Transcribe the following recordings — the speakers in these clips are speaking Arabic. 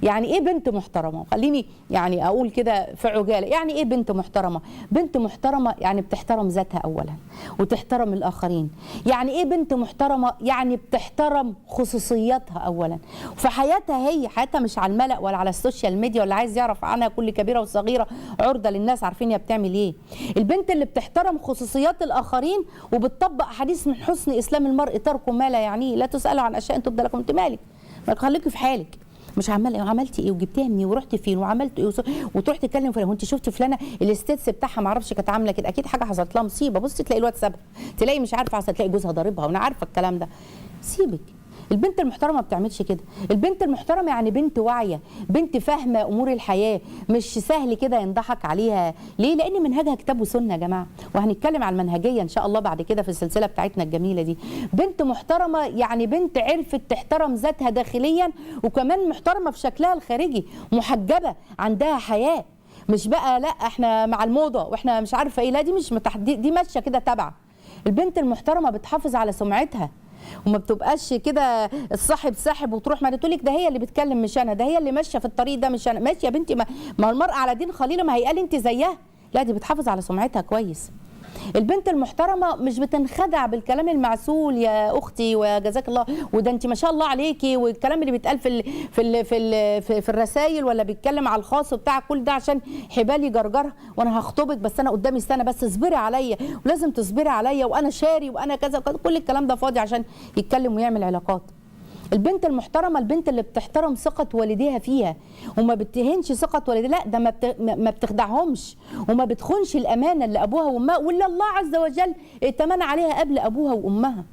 يعني ايه بنت محترمه؟ خليني يعني اقول كده في عجاله، يعني ايه بنت محترمه؟ بنت محترمه يعني بتحترم ذاتها اولا وتحترم الاخرين. يعني ايه بنت محترمه؟ يعني بتحترم خصوصياتها اولا في حياتها، هي حياتها مش على الملأ ولا على السوشيال ميديا، ولا عايز يعرف عنها كل كبيره وصغيره عرضه للناس عارفين هي بتعمل ايه. البنت اللي بتحترم خصوصيات الاخرين وبتطبق حديث من حسن اسلام المرء ترك ما لا يعنيه، لا تسالوا عن اشياء تبدى لكم، انت مالك؟ ما خليكي في حالك، مش عملتي ايه وجبتيها منين ورحتي فين وعملت ايه وتروح تتكلم فلان، وانت شفتي فلانه الاستيتس بتاعها ما اعرفش كانت عامله كده، اكيد حاجه حصلت لها مصيبه، بصي تلاقي الواد سابها، تلاقي مش عارفه حصلت، تلاقي جوزها ضاربها، وانا عارفه الكلام ده. سيبك. البنت المحترمه ما بتعملش كده. البنت المحترمه يعني بنت واعيه، بنت فاهمه امور الحياه، مش سهل كده ينضحك عليها. ليه؟ لان منهجها كتاب وسنه يا جماعه، وهنتكلم عن المنهجيه ان شاء الله بعد كده في السلسله بتاعتنا الجميله دي. بنت محترمه يعني بنت عرفت تحترم ذاتها داخليا، وكمان محترمه في شكلها الخارجي، محجبه، عندها حياه. مش بقى لا احنا مع الموضه واحنا مش عارفه ايه، لا دي مش دي ماشيه كده تبع. البنت المحترمه بتحافظ على سمعتها وما بتبقاش كده الصاحب ساحب وتروح، ما تقول لك ده هي اللي بتكلم مش انا، ده هي اللي ماشيه في الطريق ده مش انا. ماشي يا بنتي، ما المرأة على دين خليله، ما هيقال انت زيها. لا دي بتحافظ على سمعتها كويس. البنت المحترمه مش بتنخدع بالكلام المعسول يا اختي وجزاك الله وده انت ما شاء الله عليكي، والكلام اللي بيتقال في الرسائل، ولا بيتكلم على الخاص وبتاع كل ده عشان حبالي جرجرها وانا هخطبك بس انا قدامي سنه بس اصبري عليا ولازم تصبري عليا وانا شاري وانا كذا وكذا، كل الكلام ده فاضي عشان يتكلم ويعمل علاقات. البنت المحترمه البنت اللي بتحترم ثقه والديها فيها وما بتهنش ثقه والديها، لا ده ما بتخدعهمش وما بتخونش الامانه اللي ابوها وامها واللي الله عز وجل ائتمن عليها قبل ابوها وامها.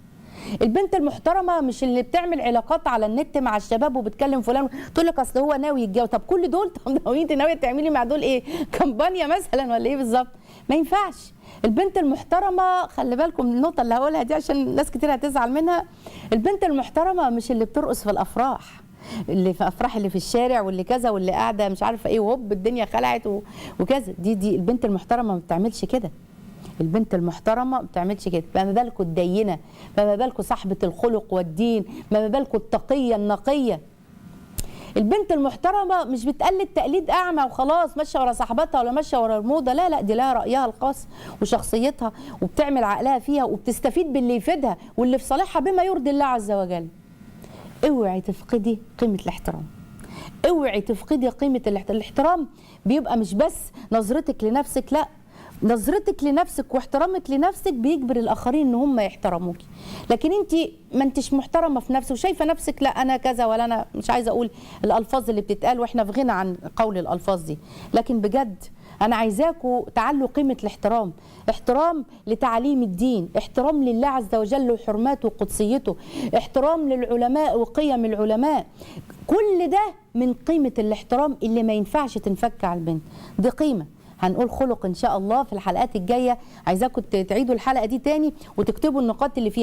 البنت المحترمه مش اللي بتعمل علاقات على النت مع الشباب وبتكلم فلان تقول لك اصل هو ناوي يتجوز، طب كل دول طب انت ناويه تعملي مع دول ايه؟ كامبانيا مثلا ولا ايه بالظبط؟ ما ينفعش. البنت المحترمه خلي بالكم من النقطه اللي هقولها دي عشان ناس كتير هتزعل منها. البنت المحترمه مش اللي بترقص في الافراح، اللي في افراح اللي في الشارع واللي كذا واللي قاعده مش عارفه ايه وهوب الدنيا خلعت وكذا. دي البنت المحترمه ما بتعملش كده. البنت المحترمه ما بتعملش كده. ما بالكم الدينه، ما بالكم صاحبه الخلق والدين، ما بالكم التقيه النقيه. البنت المحترمه مش بتقلد تقليد اعمى وخلاص ماشيه ورا صاحبتها ولا ماشيه ورا الموضه، لا دي لها رايها الخاص وشخصيتها وبتعمل عقلها فيها وبتستفيد باللي يفيدها واللي في صالحها بما يرضي الله عز وجل. اوعي تفقدي قيمه الاحترام. اوعي تفقدي قيمه الاحترام. بيبقى مش بس نظرتك لنفسك، لا نظرتك لنفسك واحترامك لنفسك بيجبر الاخرين ان هم يحترموكي. لكن انت ما انتش محترمه في نفسك وشايفه نفسك لا انا كذا ولا انا مش عايزه اقول الالفاظ اللي بتتقال واحنا في غنى عن قول الالفاظ دي، لكن بجد انا عايزاكم تعلوا قيمه الاحترام. احترام لتعليم الدين، احترام لله عز وجل وحرماته وقدسيته، احترام للعلماء وقيم العلماء. كل ده من قيمه الاحترام اللي ما ينفعش تنفك على البنت. دي قيمه. هنقول خلق ان شاء الله في الحلقات الجايه. عايزاكم تعيدوا الحلقه دي تاني وتكتبوا النقاط اللي فيها.